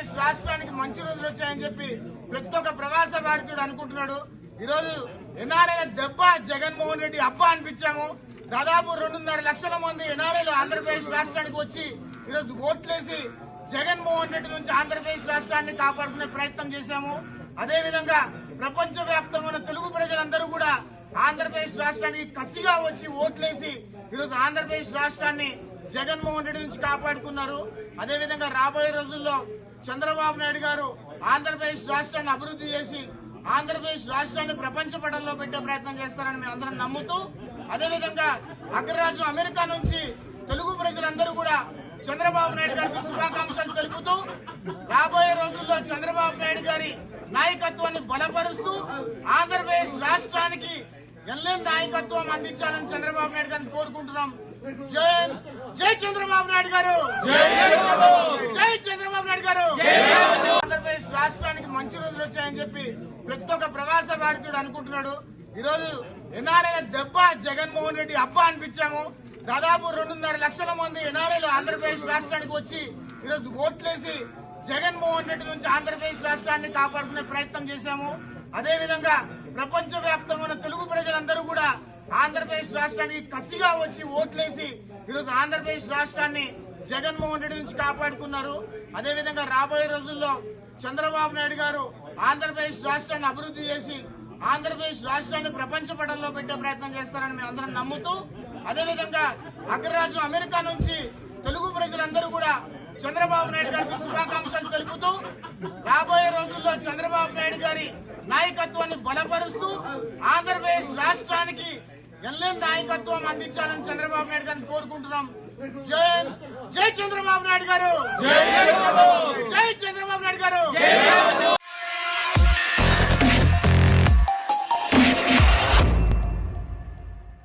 ఆంధ్రప్రదేశ్ రాష్ట్రానికి మంచి రోజులు వచ్చాయని చెప్పి ప్రతి ఒక్క ప్రవాస భారతీయుడు అనుకుంటున్నాడు. ఈరోజు ఎన్ఆర్ఐల దెబ్బ జగన్మోహన్ రెడ్డి అబ్బా అనిపించాము. దాదాపు 2.5 లక్షల మంది ఎన్ఆర్ఐలు ఆంధ్రప్రదేశ్ రాష్ట్రానికి వచ్చి ఈరోజు ఓట్లేసి జగన్మోహన్ రెడ్డి నుంచి ఆంధ్రప్రదేశ్ రాష్ట్రాన్ని కాపాడుకునే ప్రయత్నం చేశాము. అదేవిధంగా ప్రపంచ వ్యాప్తంగా ఉన్న తెలుగు ప్రజలందరూ కూడా ఆంధ్రప్రదేశ్ రాష్ట్రానికి కసిగా వచ్చి ఓట్లేసి ఈరోజు ఆంధ్రప్రదేశ్ రాష్ట్రాన్ని జగన్మోహన్ రెడ్డి నుంచి కాపాడుకున్నారు. అదేవిధంగా రాబోయే రోజుల్లో చంద్రబాబు నాయుడు గారు ఆంధ్రప్రదేశ్ రాష్ట్రాన్ని అభివృద్ధి చేసి ఆంధ్రప్రదేశ్ రాష్ట్రాన్ని ప్రపంచ పటంలో పెట్టే ప్రయత్నం చేస్తారని మేము అందరం నమ్ముతూ, అదేవిధంగా అగ్రరాజ్యం అమెరికా నుంచి తెలుగు ప్రజలందరూ కూడా చంద్రబాబు నాయుడు గారికి శుభాకాంక్షలు తెలుపుతూ రాబోయే రోజుల్లో చంద్రబాబు నాయుడు గారి నాయకత్వాన్ని బలపరుస్తూ ఆంధ్రప్రదేశ్ రాష్ట్రానికి ఎల్లేని నాయకత్వం అందించాలని చంద్రబాబు నాయుడు గారిని కోరుకుంటున్నాం. జై చంద్రబాబు నాయుడు గారు, జై చంద్రబాబు నాయుడు గారు. ఆంధ్రప్రదేశ్ రాష్ట్రానికి మంచి రోజులు వచ్చాయని చెప్పి ప్రతి ఒక్క ప్రవాస భారతీయుడు అనుకుంటున్నాడు. ఈరోజు ఎన్ఆర్ఐల దెబ్బ జగన్మోహన్ రెడ్డి అబ్బా అనిపించాము. దాదాపు 2.5 లక్షల మంది ఎన్ఆర్ఐలు ఆంధ్రప్రదేశ్ రాష్ట్రానికి వచ్చి ఈరోజు ఓట్లేసి జగన్మోహన్ రెడ్డి నుంచి ఆంధ్రప్రదేశ్ రాష్ట్రాన్ని కాపాడుకునే ప్రయత్నం చేశాము. అదేవిధంగా ప్రపంచ వ్యాప్తంగా ఉన్న తెలుగు ప్రజలందరూ కూడా ఆంధ్రప్రదేశ్ రాష్ట్రానికి కసిగా వచ్చి ఓట్లేసి ఈరోజు ఆంధ్రప్రదేశ్ రాష్ట్రాన్ని జగన్మోహన్ రెడ్డి నుంచి కాపాడుకున్నారు. అదేవిధంగా రాబోయే రోజుల్లో చంద్రబాబు నాయుడు గారు ఆంధ్రప్రదేశ్ రాష్ట్రాన్ని అభివృద్ధి చేసి ఆంధ్రప్రదేశ్ రాష్ట్రాన్ని ప్రపంచ పటంలో పెట్టే ప్రయత్నం చేస్తారని మేము అందరం నమ్ముతూ, అదేవిధంగా అగ్రరాజ్యం అమెరికా నుంచి తెలుగు ప్రజలందరూ కూడా చంద్రబాబు నాయుడు గారికి శుభాకాంక్షలు తెలుపుతూ రాబోయే రోజుల్లో చంద్రబాబు నాయుడు గారి నాయకత్వాన్ని బలపరుస్తూ ఆంధ్రప్రదేశ్ రాష్ట్రానికి ఎల్లేని నాయకత్వం అందించాలని చంద్రబాబు నాయుడు గారిని కోరుకుంటున్నాం. జై చంద్రబాబు నాయుడు గారు, జై